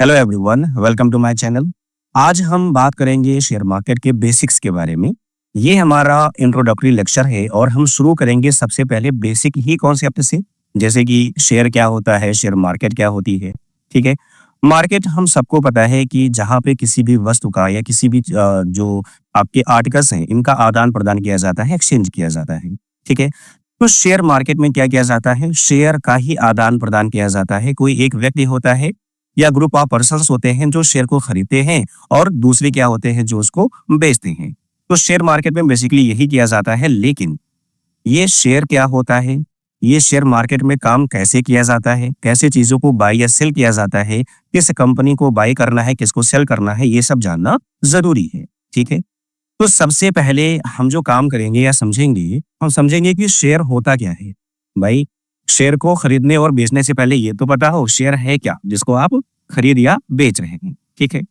Hello everyone, welcome to my channel. आज हम बात करेंगे शेयर मार्केट के बेसिक्स के बारे में। ये हमारा इंट्रोडक्टरी लेक्चर है और हम शुरू करेंगे सबसे पहले बेसिक ही कॉन्सेप्ट से, जैसे कि शेयर क्या होता है, शेयर मार्केट क्या होती है। ठीक है। मार्केट हम सबको पता है कि जहाँ पे किसी भी वस्तु का या किसी भी जो आपके आर्टिकल्स हैं इनका आदान प्रदान किया जाता है, एक्सचेंज किया जाता है। ठीक है। तो शेयर मार्केट में क्या किया जाता है, शेयर का ही आदान प्रदान किया जाता है। कोई एक व्यक्ति होता है या ग्रुप ऑफ पर्सन्स होते हैं जो शेयर को खरीदते हैं और दूसरे क्या होते हैं जो उसको बेचते हैं। तो शेयर मार्केट में बेसिकली यही किया जाता है। लेकिन ये शेयर क्या होता है, ये शेयर मार्केट में काम कैसे किया जाता है, कैसे चीजों को बाय या सेल किया जाता है, किस कंपनी को बाय करना है, किसको सेल करना है, ये सब जानना जरूरी है। ठीक है। तो सबसे पहले हम जो काम करेंगे या समझेंगे, हम समझेंगे कि शेयर होता क्या है। भाई, शेयर को खरीदने और बेचने से पहले ये तो पता हो शेयर है क्या, जिसको आप खरीद या बेच रहे हैं। ठीक है।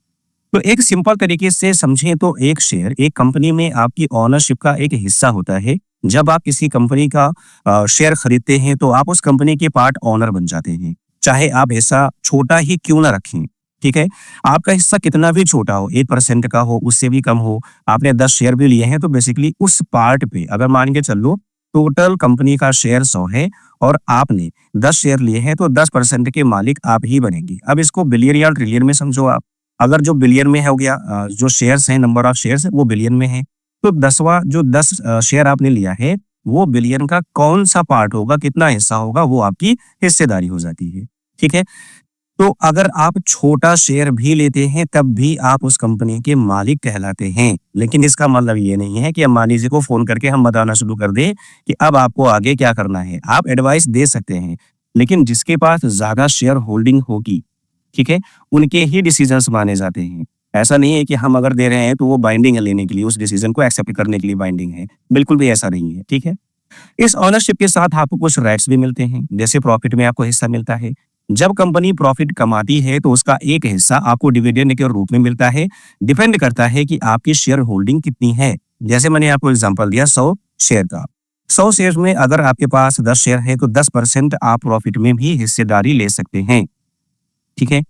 तो एक सिंपल तरीके से समझें तो एक शेयर एक कंपनी में आपकी ओनरशिप का एक हिस्सा होता है। जब आप किसी कंपनी का शेयर खरीदते हैं तो आप उस कंपनी के पार्ट ओनर बन जाते हैं, चाहे आप हिस्सा छोटा ही क्यों ना रखें। ठीक है। आपका हिस्सा कितना भी छोटा हो, 1% का हो, उससे भी कम हो, आपने 10 शेयर भी लिए हैं तो बेसिकली उस पार्ट पे अगर मान के चलो टोटल कंपनी का शेयर 100 है और आपने 10 शेयर लिए हैं तो 10% के मालिक आप ही बनेंगे। अब इसको बिलियन या ट्रिलियन में समझो आप। अगर जो बिलियन में हो गया, जो शेयर्स हैं, नंबर ऑफ शेयर्स वो बिलियन में है, तो 10वां जो 10 शेयर आपने लिया है वो बिलियन का कौन सा पार्ट होगा, कितना हिस्सा होगा, वो आपकी हिस्सेदारी हो जाती है। ठीक है। तो अगर आप छोटा शेयर भी लेते हैं तब भी आप उस कंपनी के मालिक कहलाते हैं। लेकिन इसका मतलब ये नहीं है कि अंबानी जी को फोन करके हम बताना शुरू कर दें कि अब आपको आगे क्या करना है। आप एडवाइस दे सकते हैं, लेकिन जिसके पास ज्यादा शेयर होल्डिंग होगी, ठीक है, उनके ही डिसीजंस माने जाते हैं। ऐसा नहीं है कि हम अगर दे रहे हैं तो वो बाइंडिंग है लेने के लिए, उस डिसीजन को एक्सेप्ट करने के लिए बाइंडिंग है। बिल्कुल भी ऐसा नहीं है। ठीक है। इस ओनरशिप के साथ आपको कुछ राइट्स भी मिलते हैं, जैसे प्रॉफिट में आपको हिस्सा मिलता है। जब कंपनी प्रॉफिट कमाती है तो उसका एक हिस्सा आपको डिविडेंड के रूप में मिलता है। डिपेंड करता है कि आपकी शेयर होल्डिंग कितनी है। जैसे मैंने आपको एग्जांपल दिया 100 शेयर का। 100 शेयर में अगर आपके पास 10 शेयर है तो 10% आप प्रॉफिट में भी हिस्सेदारी ले सकते हैं। ठीक है।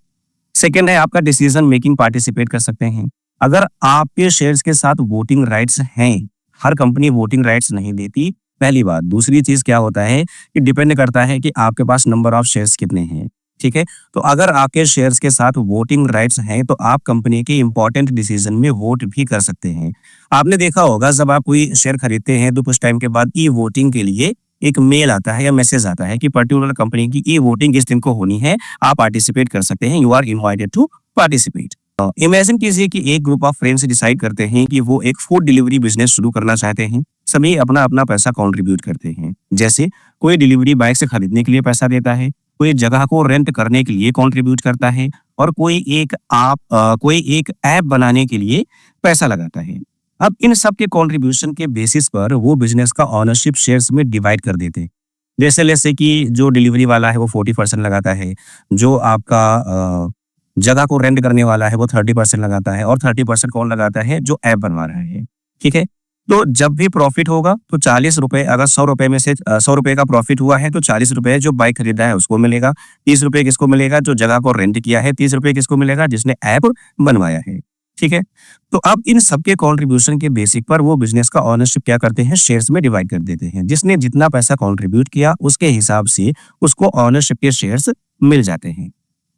सेकेंड है आपका डिसीजन मेकिंग, पार्टिसिपेट कर सकते हैं। अगर आपके शेयर्स के साथ वोटिंग राइट्स हैं, हर कंपनी वोटिंग राइट्स नहीं देती, पहली बात। दूसरी चीज क्या होता है कि डिपेंड करता है कि आपके पास नंबर ऑफ शेयर्स कितने हैं। ठीक है। तो अगर आपके शेयर्स के साथ वोटिंग राइट्स हैं तो आप कंपनी के इंपॉर्टेंट डिसीजन में वोट भी कर सकते हैं। आपने देखा होगा जब आप कोई शेयर खरीदते हैं तो कुछ टाइम के बाद ई वोटिंग के लिए एक मेल आता है या मैसेज आता है कि पर्टिकुलर कंपनी की ई वोटिंग इस दिन को होनी है, आप पार्टिसिपेट कर सकते हैं, you are invited to participate. Imagine कीजिए कि एक ग्रुप ऑफ फ्रेंड्स डिसाइड करते हैं कि वो एक फूड डिलीवरी बिजनेस शुरू करना चाहते हैं। सभी अपना अपना पैसा कंट्रीब्यूट करते हैं। जैसे कोई डिलीवरी बाइक से खरीदने के लिए पैसा देता है, कोई जगह को रेंट करने के लिए कंट्रीब्यूट करता है और कोई एक ऐप बनाने के लिए पैसा लगाता है। अब इन सब के कंट्रीब्यूशन के बेसिस पर वो बिजनेस का ओनरशिप शेयर्स में डिवाइड कर देते हैं। जैसे कि जो डिलीवरी वाला है वो 40% लगाता है, जो आपका जगह को रेंट करने वाला है वो 30% लगाता है, और 30% कौन लगाता है, जो ऐप बनवा रहा है। ठीक है। तो जब भी प्रॉफिट होगा तो 40 रुपए, अगर 100 रुपए में से 100 रुपए का प्रॉफिट हुआ है तो 40 रुपए जो बाइक खरीदा है उसको मिलेगा, 30 रुपए किसको मिलेगा, जो जगह को रेंट किया है, 30 रुपए किसको मिलेगा, जिसने ऐप बनवाया है। ठीक है। तो अब इन सबके कंट्रीब्यूशन के बेसिक पर वो बिजनेस का ओनरशिप क्या करते हैं, शेयर्स में डिवाइड कर देते हैं। जिसने जितना पैसा कंट्रीब्यूट किया उसके हिसाब से उसको ओनरशिप के शेयर्स मिल जाते हैं।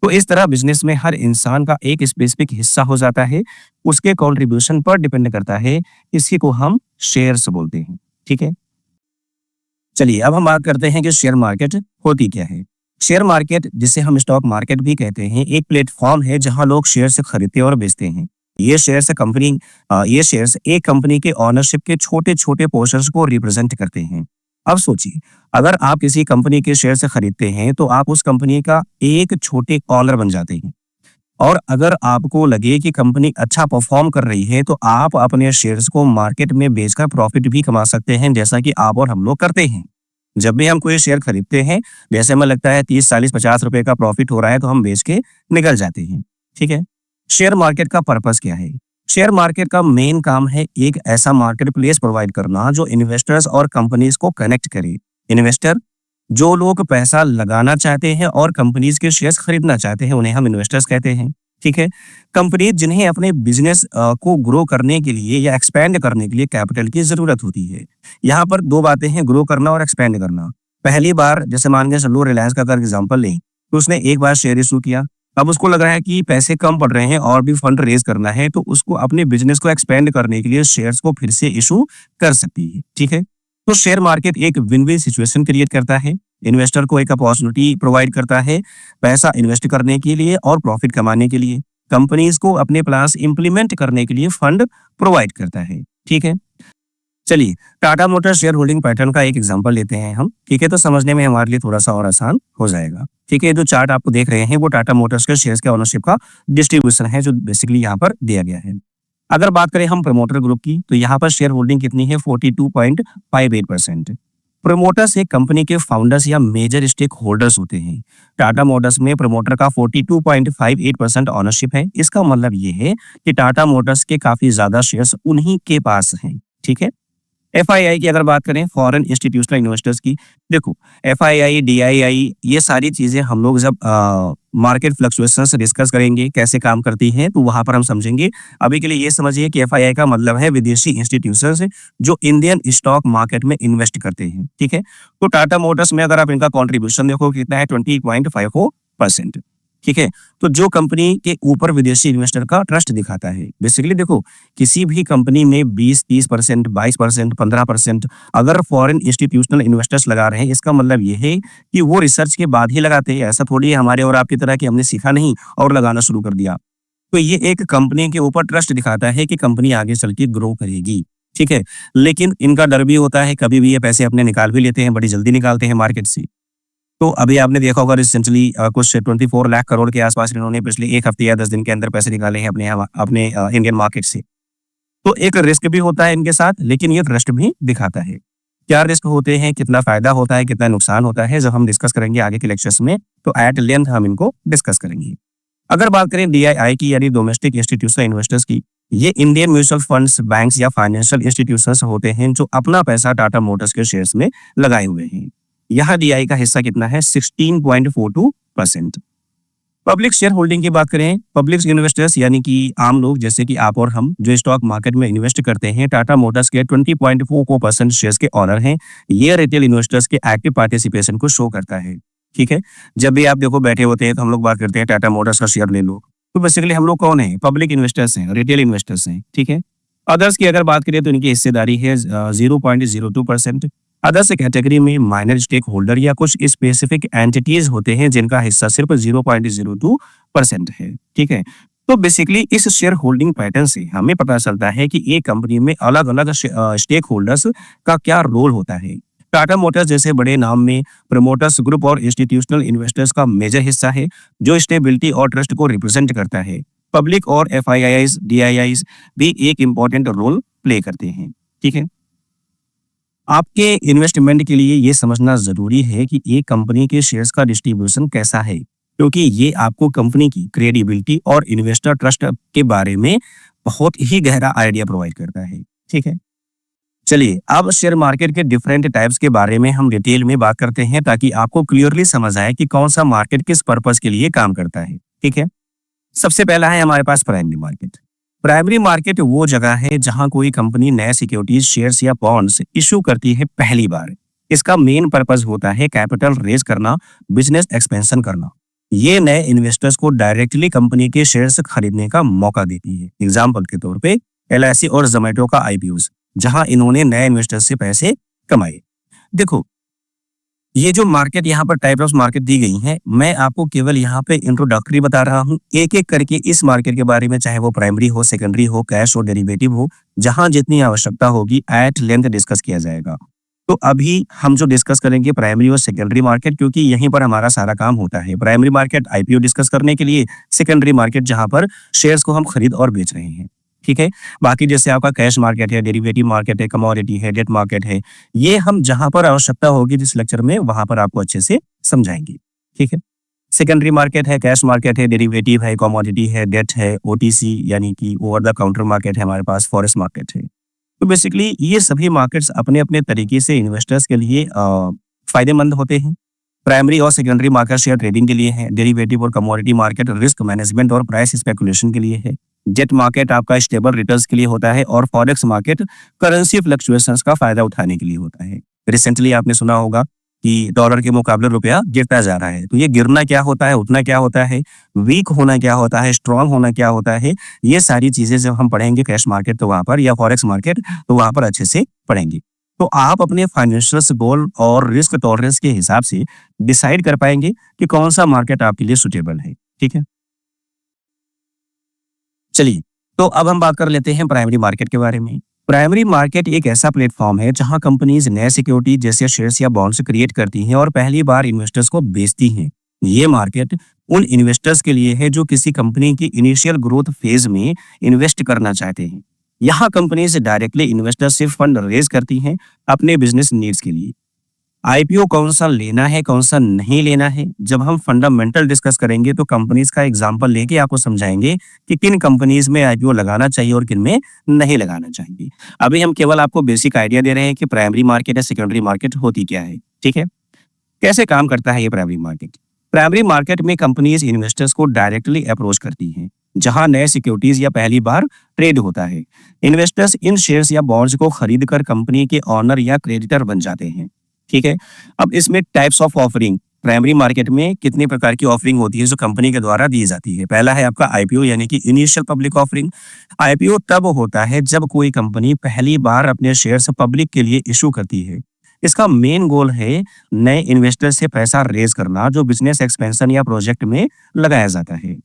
तो इस तरह बिजनेस में हर इंसान का एक स्पेसिफिक हिस्सा हो जाता है, उसके कंट्रीब्यूशन पर डिपेंड करता है। इसी को हम शेयर्स बोलते हैं। ठीक है। चलिए अब हम बात करते हैं कि शेयर मार्केट होती क्या है। शेयर मार्केट, जिसे हम स्टॉक मार्केट भी कहते हैं, एक प्लेटफॉर्म है जहां लोग शेयर से खरीदते और बेचते हैं। ये शेयर्स एक कंपनी के ओनरशिप के छोटे छोटे पोर्शंस को रिप्रेजेंट करते हैं। अब सोचिए, अगर आप किसी कंपनी के शेयर से खरीदते हैं तो आप उस कंपनी का एक छोटे ओनर बन जाते हैं। और अगर आपको लगे कि कंपनी अच्छा परफॉर्म कर रही है तो आप अपने शेयर्स को मार्केट में बेचकर प्रॉफिट भी कमा सकते हैं, जैसा कि आप और हम लोग करते हैं। जब भी हम कोई शेयर खरीदते हैं, जैसे हमें लगता है 30, 40, 50 रुपए का प्रॉफिट हो रहा है तो हम बेच के निकल जाते हैं। ठीक है। शेयर मार्केट का पर्पस क्या है? शेयर मार्केट का मेन काम है एक ऐसा मार्केट प्लेस प्रोवाइड करना जो इन्वेस्टर्स और कंपनीज को कनेक्ट करे। इन्वेस्टर जो लोग पैसा लगाना चाहते हैं और कंपनीज के शेयर्स खरीदना चाहते हैं उन्हें हम इन्वेस्टर्स कहते हैं। ठीक है। कंपनी जिन्हें अपने बिजनेस को ग्रो करने के लिए या एक्सपेंड करने के लिए कैपिटल की जरूरत होती है। यहाँ पर दो बातें हैं, ग्रो करना और एक्सपेंड करना। पहली बार जैसे मान के चलो रिलायंस का अगर एग्जांपल लें तो उसने एक बार शेयर इशू किया, अब उसको लग रहा है कि पैसे कम पड़ रहे हैं और भी फंड रेज करना है, तो उसको अपने बिजनेस को एक्सपेंड करने के लिए शेयर्स को फिर से इशू कर सकती है। ठीक है। तो शेयर मार्केट एक विन विन सिचुएशन क्रिएट करता है, इन्वेस्टर को एक अपॉर्चुनिटी प्रोवाइड करता है पैसा इन्वेस्ट करने के लिए और प्रॉफिट कमाने के लिए, कंपनीज को अपने प्लान्स इंप्लीमेंट करने के लिए फंड प्रोवाइड करता है। ठीक है। चलिए Tata motor share holding pattern का एक एग्जांपल लेते हैं हम। ठीक है, तो समझने में हमारे लिए थोड़ा सा और आसान हो जाएगा। ठीक है, जो चार्ट आपको देख रहे हैं वो टाटा मोटर्स के शेयर्स के ओनरशिप का डिस्ट्रीब्यूशन है जो बेसिकली यहाँ पर दिया गया है। अगर बात करें हम प्रमोटर ग्रुप की तो यहाँ पर शेयर होल्डिंग कितनी है, 42.58%। प्रमोटर्स एक कंपनी के फाउंडर्स या मेजर स्टेक होल्डर्स होते हैं। टाटा मोटर्स में प्रमोटर का 42.58% ऑनरशिप है। इसका मतलब ये है कि टाटा मोटर्स के काफी ज्यादा शेयर्स उन्हीं के पास हैं। ठीक है। एफआईआई की अगर बात करें, फॉरेन इंस्टीट्यूशनल इन्वेस्टर्स की, देखो एफआईआई, डीआईआई, ये सारी चीजें हम लोग जब मार्केट फ्लक्चुएशंस डिस्कस करेंगे कैसे काम करती हैं तो वहां पर हम समझेंगे। अभी के लिए ये समझिए कि एफआईआई का मतलब है विदेशी इंस्टीट्यूशंस जो इंडियन स्टॉक मार्केट में इन्वेस्ट करते हैं। ठीक है। तो टाटा मोटर्स में अगर आप इनका कॉन्ट्रीब्यूशन देखो कितना है, 20.54%। ठीक है। तो जो कंपनी के ऊपर विदेशी इन्वेस्टर का ट्रस्ट दिखाता है, बेसिकली देखो किसी भी कंपनी में 20-30%, 22%, 15% अगर फॉरेन इंस्टीट्यूशनल इन्वेस्टर्स लगा रहे हैं, इसका मतलब ये है कि वो रिसर्च के बाद ही लगाते हैं। ऐसा थोड़ी है हमारे और आपकी तरह कि हमने सीखा नहीं और लगाना शुरू कर दिया। तो ये एक कंपनी के ऊपर ट्रस्ट दिखाता है कि कंपनी आगे चल के ग्रो करेगी। ठीक है। लेकिन इनका डर भी होता है, कभी भी ये पैसे अपने निकाल भी लेते हैं, बड़ी जल्दी निकालते हैं मार्केट से। तो अभी आपने देखा होगा रिसेंटली कुछ 24 लाख करोड़ के आसपास इन्होंने पिछले 1 हफ्ते या 10 दिन के अंदर पैसे निकाले हैं अपने इंडियन मार्केट से। तो एक रिस्क भी होता है इनके साथ, लेकिन ये ट्रस्ट भी दिखाता है। क्या रिस्क होते हैं, कितना फायदा होता है, कितना नुकसान होता है, जब हम डिस्कस करेंगे आगे के लेक्चर्स में तो एट लेंथ हम इनको डिस्कस करेंगे। अगर बात करें डीआईआई की यानी डोमेस्टिक इंस्टीट्यूशनल इन्वेस्टर्स की, ये इंडियन म्यूचुअल फंड्स, बैंक्स या फाइनेंशियल इंस्टीट्यूशंस होते हैं जो अपना पैसा टाटा मोटर्स के शेयर्स में लगाए हुए हैं। यहाँ डीआई का हिस्सा कितना है, 16.42%। पब्लिक शेयर होल्डिंग की बात करें, पब्लिक इन्वेस्टर्स यानी कि आम लोग जैसे कि आप और हम जो स्टॉक मार्केट में इन्वेस्ट करते हैं, टाटा मोटर्स के 20.44% शेयर्स के ऑनर हैं। ये रिटेल इन्वेस्टर्स के एक्टिव पार्टिसिपेशन को शो करता है। ठीक है। जब भी आप देखो बैठे होते हैं तो हम लोग बात करते हैं टाटा मोटर्स का शेयर ले लो, तो बेसिकली हम लोग कौन है, पब्लिक इन्वेस्टर्स हैं, रिटेल इन्वेस्टर्स हैं। ठीक है। अदर्स की अगर बात करें तो इनकी हिस्सेदारी है 0.02%। अदर्स कैटेगरी में माइनर स्टेक होल्डर या कुछ स्पेसिफिक एंटिटीज होते हैं जिनका हिस्सा सिर्फ 0.02% है। ठीक है। तो बेसिकली इस शेयर होल्डिंग पैटर्न से हमें पता चलता है कि एक कंपनी में अलग अलग स्टेक होल्डर्स का क्या रोल होता है। टाटा मोटर्स जैसे बड़े नाम में प्रमोटर्स ग्रुप और इंस्टीट्यूशनल इन्वेस्टर्स का मेजर हिस्सा है जो स्टेबिलिटी और ट्रस्ट को रिप्रेजेंट करता है। पब्लिक और एफआईआईज, डीआईआईज भी एक इंपॉर्टेंट रोल प्ले करते हैं। ठीक है। आपके इन्वेस्टमेंट के लिए ये समझना जरूरी है कि एक कंपनी के शेयर्स का डिस्ट्रीब्यूशन कैसा है, क्योंकि ये आपको कंपनी की क्रेडिबिलिटी और इन्वेस्टर ट्रस्ट के बारे में बहुत ही गहरा आइडिया प्रोवाइड करता है। ठीक है। चलिए अब शेयर मार्केट के डिफरेंट टाइप्स के बारे में हम डिटेल में बात करते हैं ताकि आपको क्लियरली समझ आए कि कौन सा मार्केट किस पर्पस के लिए काम करता है। ठीक है। सबसे पहला है हमारे पास प्राइमरी मार्केट। प्राइमरी मार्केट वो जगह है जहां कोई कंपनी नए सिक्योरिटीज, शेयर्स या बॉन्ड्स इशू करती है पहली बार। इसका मेन पर्पस होता है कैपिटल रेज करना, बिजनेस एक्सपेंशन करना। ये नए इन्वेस्टर्स को डायरेक्टली कंपनी के शेयर्स खरीदने का मौका देती है। एग्जाम्पल के तौर पे एलआईसी और जोमेटो का आईपीओ, जहां इन्होंने नए इन्वेस्टर्स से पैसे कमाए। देखो ये जो मार्केट यहाँ पर टाइप ऑफ मार्केट दी गई है, मैं आपको केवल यहाँ पे इंट्रोडक्टरी बता रहा हूँ। एक एक करके इस मार्केट के बारे में, चाहे वो प्राइमरी हो, सेकेंडरी हो, कैश हो, डेरिवेटिव हो, जहां जितनी आवश्यकता होगी एट लेंथ डिस्कस किया जाएगा। तो अभी हम जो डिस्कस करेंगे प्राइमरी और सेकेंडरी मार्केट, क्योंकि यहीं पर हमारा सारा काम होता है। प्राइमरी मार्केट आईपीओ डिस्कस करने के लिए, सेकेंडरी मार्केट जहां पर शेयर्स को हम खरीद और बेच रहे हैं। ठीक है। बाकी जैसे आपका कैश मार्केट है, डेरिवेटिव मार्केट है, कमोडिटी है, डेट मार्केट है, ये हम जहां पर आवश्यकता होगी जिस लेक्चर में वहां पर आपको अच्छे से समझाएंगे। ठीक है। सेकेंडरी मार्केट है, कैश मार्केट है, डेरिवेटिव है, कमोडिटी है, डेट है, ओटीसी यानी कि ओवर द काउंटर मार्केट है, हमारे पास फॉरेक्स मार्केट है। तो बेसिकली ये सभी मार्केट्स अपने अपने तरीके से इन्वेस्टर्स के लिए फायदेमंद होते हैं। प्राइमरी और सेकेंडरी मार्केट शेयर ट्रेडिंग के लिए है। डेरिवेटिव और कमोडिटी मार्केट रिस्क मैनेजमेंट और प्राइस स्पेकुलेशन के लिए है। जेट मार्केट आपका स्टेबल रिटर्न्स के लिए होता है और फॉरेक्स मार्केट करेंसी फ्लक्चुएशंस का फायदा उठाने के लिए होता है। रिसेंटली आपने सुना होगा कि डॉलर के मुकाबले रुपया गिरता जा रहा है। तो ये गिरना क्या होता है, उठना क्या होता है, वीक होना क्या होता है, स्ट्रांग होना क्या होता है, ये सारी चीजें जब हम पढ़ेंगे कैश मार्केट तो वहां पर, या फॉरेक्स मार्केट तो वहां पर अच्छे से पढ़ेंगे। तो आप अपने फाइनेंशियल गोल और रिस्क टॉलरेंस के हिसाब से डिसाइड कर पाएंगे कि कौन सा मार्केट आपके लिए सुटेबल है। ठीक है, चलिए, तो अब हम बात कर लेते हैं प्राइमरी मार्केट के बारे में। प्राइमरी मार्केट एक ऐसा प्लेटफॉर्म है जहां कंपनीज नए सिक्योरिटी जैसे शेयर्स या बॉन्ड्स क्रिएट करती हैं और पहली बार इन्वेस्टर्स को बेचती हैं। ये मार्केट उन इन्वेस्टर्स के लिए है जो किसी कंपनी की इनिशियल ग्रोथ फेज में इन्वेस्ट करना चाहते हैं। यहाँ कंपनीज डायरेक्टली इन्वेस्टर्स से फंड रेज करती हैं अपने बिजनेस नीड्स के लिए। आईपीओ कौन सा लेना है, कौन सा नहीं लेना है, जब हम फंडामेंटल डिस्कस करेंगे तो कंपनीज का एग्जांपल लेके आपको समझाएंगे कि किन कंपनीज में आईपीओ लगाना चाहिए और किन में नहीं लगाना चाहिए। अभी हम केवल आपको बेसिक आइडिया दे रहे हैं कि प्राइमरी मार्केट या सेकेंडरी मार्केट होती क्या है। ठीक है, कैसे काम करता है ये प्राइमरी मार्केट। प्राइमरी मार्केट में कंपनीज इन्वेस्टर्स को डायरेक्टली अप्रोच करती हैं, जहां नए सिक्योरिटीज या पहली बार ट्रेड होता है। इन्वेस्टर्स इन शेयर्स या बॉन्ड्स को खरीद कर कंपनी के ऑनर या क्रेडिटर बन जाते हैं। ठीक है, अब इसमें types of offering, primary market में कितने प्रकार की ऑफरिंग होती है जो कंपनी के द्वारा दी जाती है। पहला है आपका आईपीओ यानी कि इनिशियल पब्लिक ऑफरिंग। आईपीओ तब होता है जब कोई कंपनी पहली बार अपने शेयर्स पब्लिक के लिए इशू करती है। इसका मेन गोल है नए इन्वेस्टर से पैसा रेज करना जो बिजनेस एक्सपेंशन या प्रोजेक्ट में लगाया जाता है।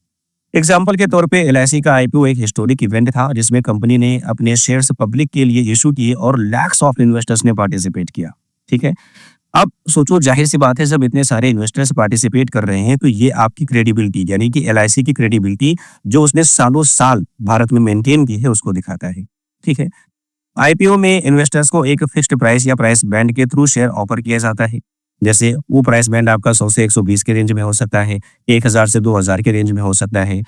एग्जाम्पल के तौर पे एलआईसी का आईपीओ एक हिस्टोरिक इवेंट था जिसमें कंपनी ने अपने शेयर्स पब्लिक के लिए इशू किए और लैक्स ऑफ इन्वेस्टर्स ने पार्टिसिपेट किया। ठीक है, अब सोचो, जाहिर सी बात है जब इतने सारे इन्वेस्टर्स पार्टिसिपेट कर रहे हैं तो ये आपकी क्रेडिबिलिटी यानी कि एलआईसी की क्रेडिबिलिटी जो उसने सालों साल भारत में मेंटेन की है उसको दिखाता है। ठीक है, आईपीओ में इन्वेस्टर्स को एक फिक्स्ड प्राइस या प्राइस बैंड के थ्रू शेयर ऑफर किया जाता है। जैसे वो प्राइस बैंड आपका 100 से 120 के रेंज में हो सकता है, 1000 से 2000 के रेंज में हो सकता है,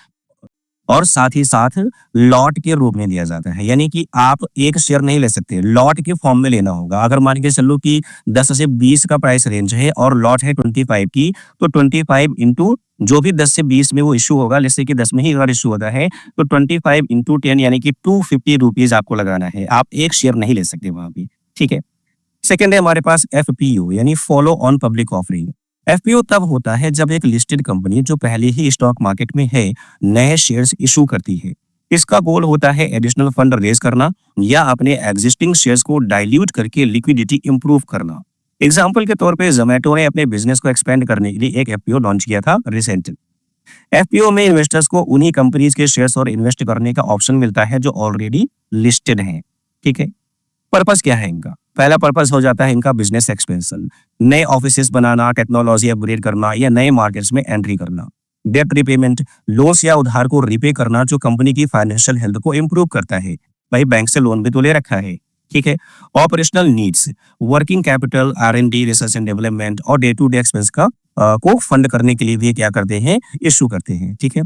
और साथ ही साथ लॉट के रूप में दिया जाता है। यानी कि आप एक शेयर नहीं ले सकते, लॉट के फॉर्म में लेना होगा। अगर मान के चलो कि 10 से 20 का प्राइस रेंज है और लॉट है 25 की, तो 25 इंटू जो भी 10 से 20 में वो इशू होगा, जैसे कि 10 में ही अगर इशू होता है तो 25 इंटू 10 यानी कि 250 रुपीज आपको लगाना है। आप एक शेयर नहीं ले सकते वहां पे। ठीक है, सेकेंड है हमारे पास एफपीओ यानी follow on public offering. FPO तब होता है जब एक लिस्टेड कंपनी जो पहले ही स्टॉक मार्केट में है नए शेयर्स इशू करती है। इसका गोल होता है एडिशनल फंड रेज करना या अपने एग्जिस्टिंग शेयर्स को डाइल्यूट करके लिक्विडिटी इंप्रूव करना। एग्जाम्पल के तौर पे जोमेटो ने अपने बिजनेस को एक्सपेंड करने के लिए एक एफपीओ लॉन्च किया था रिसेंटली। एफपीओ में इन्वेस्टर्स को उन्हीं कंपनीज के शेयर्स और इन्वेस्ट करने का ऑप्शन मिलता है जो ऑलरेडी लिस्टेड हैं। ठीक है, पर्पस क्या है इनका। पहला पर्पस हो जाता है इनका बिजनेस एक्सपेंशन, नए ऑफिसेस बनाना, टेक्नोलॉजी अपग्रेड करना या नए मार्केट्स में एंट्री करना। डेट रिपेमेंट, लोन्स या उधार को रिपे करना जो कंपनी की फाइनेंशियल हेल्थ को इंप्रूव करता है। भाई बैंक से लोन भी तो ले रखा है। ठीक है, operational needs, working capital, R&D, research and development और डे टू डे एक्सपेंस का को फंड करने के लिए भी क्या करते हैं, इशू करते हैं। ठीक है,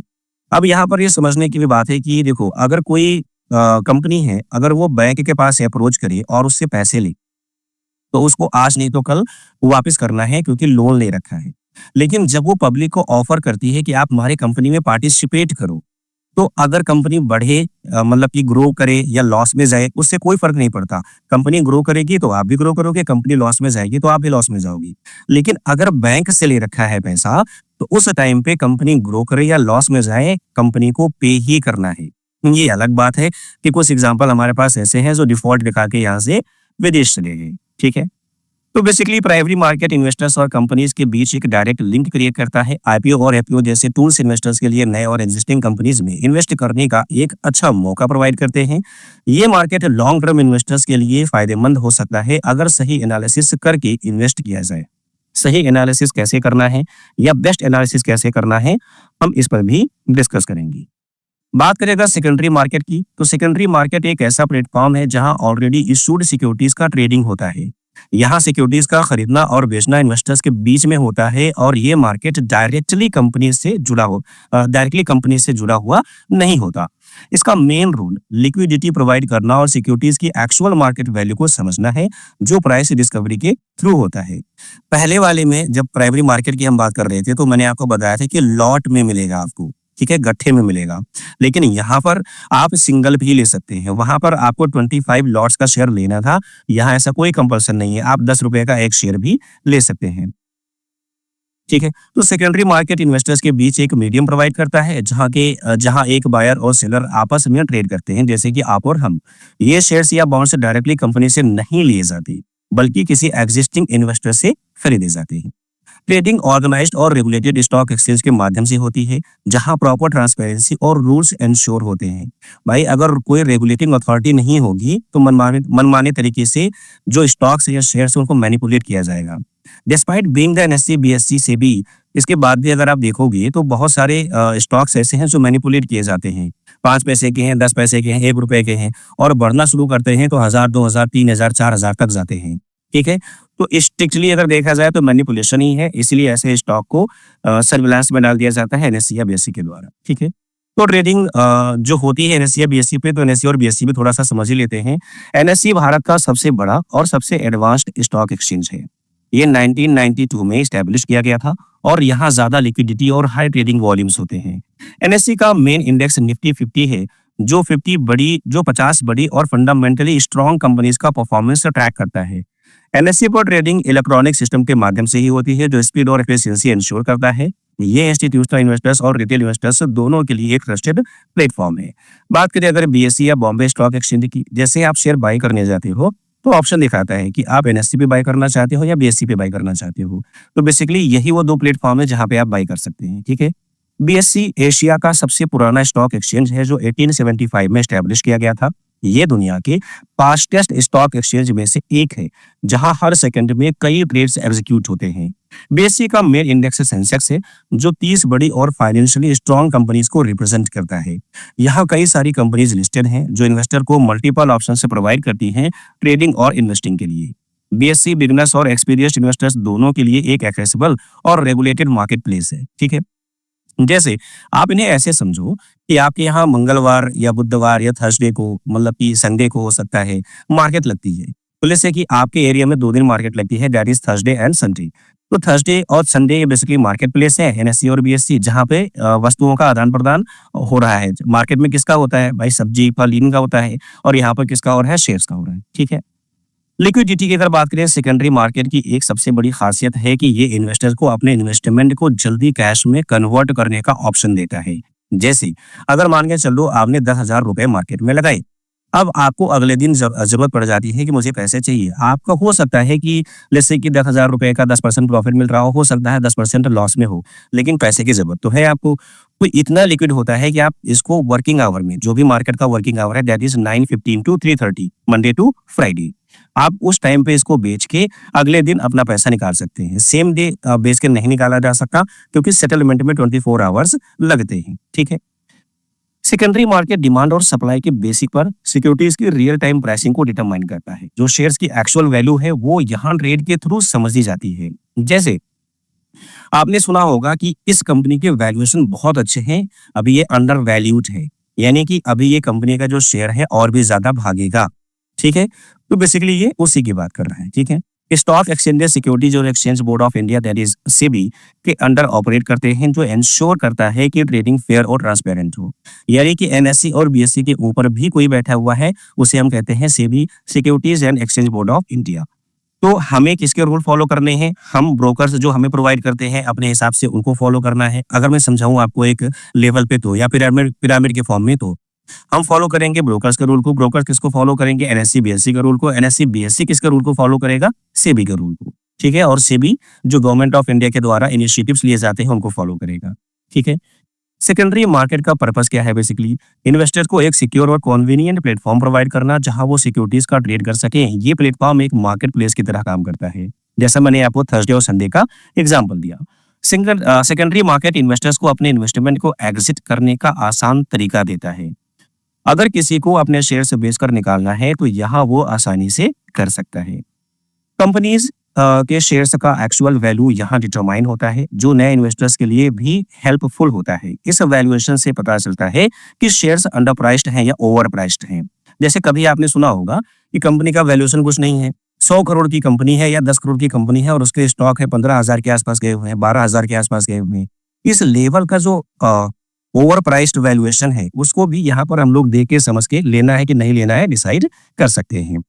अब यहाँ पर ये समझने की भी बात है कि देखो, अगर कोई कंपनी है, अगर वो बैंक के पास अप्रोच करे और उससे पैसे ले तो उसको आज नहीं तो कल वापस करना है क्योंकि लोन ले रखा है। लेकिन जब वो पब्लिक को ऑफर करती है कि आप हमारी कंपनी में पार्टिसिपेट करो, तो अगर कंपनी बढ़े मतलब कि ग्रो करे या लॉस में जाए उससे कोई फर्क नहीं पड़ता। कंपनी ग्रो करेगी तो आप भी ग्रो करोगे, कंपनी लॉस में जाएगी तो आप भी लॉस में जाओगी। लेकिन अगर बैंक से ले रखा है पैसा तो उस टाइम पे कंपनी ग्रो करे या लॉस में जाए कंपनी को पे ही करना है। ये अलग बात है कि कुछ एग्जाम्पल हमारे पास ऐसे हैं जो डिफॉल्ट दिखा के यहाँ से विदेश चले गए। ठीक है, तो बेसिकली प्राइमरी मार्केट इन्वेस्टर्स और कंपनीज के बीच एक डायरेक्ट लिंक क्रिएट करता है। आईपीओ और एफपीओ जैसे टूल्स इन्वेस्टर्स के लिए नए और एग्जिस्टिंग कंपनीज में इन्वेस्ट करने का एक अच्छा मौका प्रोवाइड करते हैं। ये मार्केट लॉन्ग टर्म इन्वेस्टर्स के लिए फायदेमंद हो सकता है अगर सही एनालिसिस करके इन्वेस्ट किया जाए। सही एनालिसिस कैसे करना है या बेस्ट एनालिसिस कैसे करना है, हम इस पर भी डिस्कस करेंगे। बात करेगा सेकेंडरी मार्केट की, तो सेकेंडरी मार्केट एक ऐसा प्लेटफॉर्म है जहां ऑलरेडी इशूड सिक्योरिटीज का ट्रेडिंग होता है। यहाँ सिक्योरिटीज का खरीदना और बेचना इन्वेस्टर्स के बीच में होता है और ये मार्केट डायरेक्टली कंपनी से जुड़ा हुआ नहीं होता। इसका मेन रोल लिक्विडिटी प्रोवाइड करना और सिक्योरिटीज की एक्चुअल मार्केट वैल्यू को समझना है, जो प्राइस डिस्कवरी के थ्रू होता है। पहले वाले में जब प्राइमरी मार्केट की हम बात कर रहे थे तो मैंने आपको बताया था कि लॉट में मिलेगा आपको, ठीक है, गट्ठे में मिलेगा। लेकिन यहाँ पर आप सिंगल भी ले सकते हैं। वहां पर आपको 25 लॉट्स का शेयर लेना था, यहाँ ऐसा कोई कंपल्सन नहीं है, आप 10 रुपए का एक शेयर भी ले सकते हैं, ठीक है। तो सेकेंडरी मार्केट इन्वेस्टर्स के बीच एक मीडियम प्रोवाइड करता है, जहां एक बायर और सेलर आपस में ट्रेड करते हैं, जैसे कि आप और हम। ये शेयर्स या बॉन्ड्स डायरेक्टली कंपनी से नहीं लिए जाते, बल्कि किसी एग्जिस्टिंग इन्वेस्टर से खरीदे जाते हैं। ट्रेडिंग ऑर्गेनाइज्ड और रेगुलेटेड स्टॉक एक्सचेंज के माध्यम से होती है, जहां प्रॉपर ट्रांसपेरेंसी और रूल्स इंश्योर होते हैं। भाई अगर कोई रेगुलेटिंग अथॉरिटी नहीं होगी तो मनमाने तरीके से जो स्टॉक्स या शेयर्स उनको मैनिपुलेट किया जाएगा। Despite being the NSC, BSc, SEBI, इसके बाद भी अगर आप देखोगे तो बहुत सारे स्टॉक्स ऐसे हैं जो मैनिपुलेट किए जाते हैं। 5 पैसे के हैं, 10 पैसे के हैं, 1 रुपए के हैं, और बढ़ना शुरू करते हैं तो 1000, 2000, 3000, 4000 तक जाते हैं, ठीक है। तो स्ट्रिक्टली अगर देखा जाए तो मैनिपुलेशन ही है, इसलिए ऐसे स्टॉक को सर्विलांस में डाल दिया जाता है एनएससी या बीएससी के द्वारा, ठीक है। तो ट्रेडिंग जो होती है एनएससी या बीएससी पे, तो एनएससी और बीएससी पे थोड़ा सा समझ ही लेते हैं। एनएससी भारत का सबसे बड़ा और सबसे एडवांस्ड स्टॉक एक्सचेंज है। ये 1992 में स्टैब्लिश किया गया था और यहाँ ज्यादा लिक्विडिटी और हाई ट्रेडिंग वॉल्यूम्स होते हैं। एनएससी का मेन इंडेक्स निफ्टी 50 है, जो 50 बड़ी और फंडामेंटली स्ट्रॉन्ग कंपनीज का परफॉर्मेंस ट्रैक करता है। एनएससी पर ट्रेडिंग इलेक्ट्रॉनिक सिस्टम के माध्यम से ही होती है, जो स्पीड और एफिशिएंसी इंश्योर करता है। ये इंस्टीट्यूशनल इन्वेस्टर्स और रिटेल इन्वेस्टर्स दोनों के लिए एक ट्रस्टेड प्लेटफॉर्म है। बात करें अगर बीएससी या बॉम्बे स्टॉक एक्सचेंज की, जैसे आप शेयर बाय करने जाते हो तो ऑप्शन दिखाता है कि आप एनएससी पे बाय करना चाहते हो या बीएससी पे बाय करना चाहते हो। तो बेसिकली यही वो दो प्लेटफॉर्म है जहां पे आप बाय कर सकते हैं, ठीक है। बीएससी एशिया का सबसे पुराना स्टॉक एक्सचेंज है, जो 1875 में स्टैब्लिश किया गया था। ये दुनिया के फास्टेस्ट स्टॉक एक्सचेंज में से एक है, जहां हर सेकंड में कई ट्रेड्स एग्जीक्यूट होते हैं। बीएससी का मेन इंडेक्स सेंसेक्स है, जो 30 बड़ी और फाइनेंशियली स्ट्रॉन्ग कंपनीज को रिप्रेजेंट करता है। यहाँ कई सारी कंपनीज लिस्टेड हैं, जो इन्वेस्टर को मल्टीपल ऑप्शन से प्रोवाइड करती हैं ट्रेडिंग और इन्वेस्टिंग के लिए। बीएससी बिगिनर्स और एक्सपीरियंस्ड इन्वेस्टर्स दोनों के लिए एक एक्सेसिबल और रेगुलेटेड मार्केट प्लेस है, ठीक है। जैसे आप इन्हें ऐसे समझो कि आपके यहाँ मंगलवार या बुधवार या थर्सडे को, मतलब कि संडे को हो सकता है, मार्केट लगती है। तो जैसे कि आपके एरिया में 2 दिन मार्केट लगती है, that is Thursday and Sunday. तो थर्सडे और संडे ये बेसिकली मार्केट प्लेस है एनएससी और बीएससी, जहाँ पे वस्तुओं का आदान प्रदान हो रहा है। मार्केट में किसका होता है भाई? सब्जी फल इनका होता है, और यहाँ पर किसका हो रहा है? शेयर्स का हो रहा है, ठीक है। लिक्विडिटी की अगर बात करें, सेकेंडरी मार्केट की एक सबसे बड़ी खासियत है कि ये इन्वेस्टर को अपने इन्वेस्टमेंट को जल्दी कैश में कन्वर्ट करने का ऑप्शन देता है। जैसे अगर मान के चलो आपने 10,000 रुपए मार्केट में लगाए, अब आपको अगले दिन जरूरत पड़ जाती है कि मुझे पैसे चाहिए। आपका हो सकता है कि जैसे कि 10,000 रुपए का 10% प्रॉफिट मिल रहा हो सकता है 10% लॉस में हो, लेकिन पैसे की जरूरत तो है आपको। तो इतना लिक्विड होता है कि आप इसको वर्किंग आवर में, जो भी मार्केट का वर्किंग आवर है, that is 9:15 to 3:30 Monday to Friday, आप उस टाइम पे इसको बेच के अगले दिन अपना पैसा निकाल सकते हैं। सेम डे बेच के नहीं निकाला जा सकता, क्योंकि सेटलमेंट में 24 आवर्स लगते हैं, ठीक है। सेकेंडरी मार्केट डिमांड और सप्लाई के बेसिक पर सिक्योरिटीज की रियल टाइम प्राइसिंग को डिटरमाइन करता है। जो शेयर्स की एक्चुअल वैल्यू है वो यहाँ ट्रेड के थ्रू समझी जाती है। जैसे आपने सुना होगा कि इस कंपनी के वैल्यूएशन बहुत अच्छे हैं, अभी ये अंडर वैल्यूड है, यानी कि अभी ये कंपनी का जो शेयर है और भी ज्यादा भागेगा, ठीक है। तो बेसिकली ये उसी की बात कर रहा है, ठीक है। स्टॉक एक्सचेंजेस सिक्योरिटीज और exchange board of India, that is SEBI, के अंडर ऑपरेट करते हैं, जो इंश्योर करता है कि ट्रेडिंग फेयर और ट्रांसपेरेंट हो। यानी कि एनएससी और बीएससी के ऊपर भी कोई बैठा हुआ है, उसे हम कहते हैं SEBI, securities and exchange board of India. तो हमें किसके रूल फॉलो करने हैं? हम ब्रोकर्स जो हमें प्रोवाइड करते हैं अपने हिसाब से उनको फॉलो करना है। अगर मैं समझाऊं आपको एक लेवल पे तो, या पिरामिड के फॉर्म में, तो हम फॉलो करेंगे ब्रोकर्स के रूल को। ब्रोकर्स किसको फॉलो करेंगे? एनएससी बीएससी का रूल को। एनएससी बीएससी किसके रूल को फॉलो करेगा? सेबी के रूल को, ठीक है। और सेबी जो गवर्नमेंट ऑफ इंडिया के द्वारा इनिशिएटिव्स लिए जाते हैं उनको फॉलो करेगा, ठीक है। सेकेंडरी मार्केट का पर्पस क्या है? बेसिकली इन्वेस्टर को एक सिक्योर और कन्वीनियंट प्लेटफॉर्म प्रोवाइड करना, जहां वो सिक्योरिटीज का ट्रेड कर सके। ये प्लेटफॉर्म एक मार्केट प्लेस की तरह काम करता है, जैसा मैंने आपको थर्सडे और संडे का एग्जाम्पल दिया। सेकेंडरी मार्केट इन्वेस्टर्स को अपने इन्वेस्टमेंट को एग्जिट करने का आसान तरीका देता है। अगर किसी को अपने शेयर से बेचकर निकालना है तो यहाँ वो आसानी से कर सकता है। कंपनीज के शेयर्स का एक्चुअल वैल्यू यहाँ डिटरमाइन होता है, जो नए इन्वेस्टर्स के लिए भी हेल्पफुल होता है। इस वैल्यूएशन से पता चलता है कि शेयर्स अंडर प्राइस्ड हैं या ओवर प्राइस्ड हैं। जैसे कभी आपने सुना होगा कि कंपनी का वैल्यूएशन कुछ नहीं है, 100 करोड़ की कंपनी है या 10 करोड़ की कंपनी है और उसके स्टॉक है 15,000 के आसपास गए हुए हैं, 12,000 के आसपास गए हुए हैं। इस लेवल का जो ओवर प्राइस्ड वैल्यूएशन है, उसको भी यहाँ पर हम लोग देख के समझ के लेना है कि नहीं लेना है डिसाइड कर सकते हैं।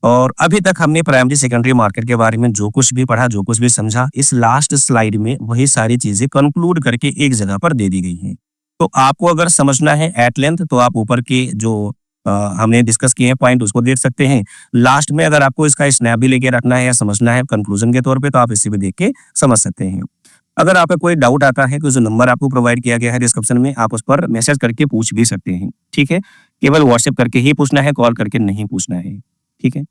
और अभी तक हमने प्राइमरी सेकेंडरी मार्केट के बारे में जो कुछ भी पढ़ा, जो कुछ भी समझा, इस लास्ट स्लाइड में वही सारी चीजें कंक्लूड करके एक जगह पर दे दी गई हैं। तो आपको अगर समझना है एट लेंथ तो आप ऊपर के जो हमने डिस्कस किए हैं पॉइंट उसको देख सकते हैं। लास्ट में अगर आपको इसका स्नैप भी लेके रखना है या समझना है कंक्लूजन के तौर पे तो आप इसी भी देख के समझ सकते हैं। अगर आपका कोई डाउट आता है तो जो नंबर आपको प्रोवाइड किया गया है डिस्क्रिप्शन में, आप उस पर मैसेज करके पूछ भी सकते हैं। ठीक है, केवल व्हाट्सएप करके ही पूछना है, कॉल करके नहीं पूछना है। ठीक है,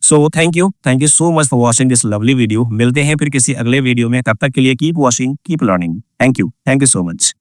so thank you so much for watching this lovely video. मिलते हैं फिर किसी अगले वीडियो में, तब तक के लिए keep watching, keep learning. Thank you so much.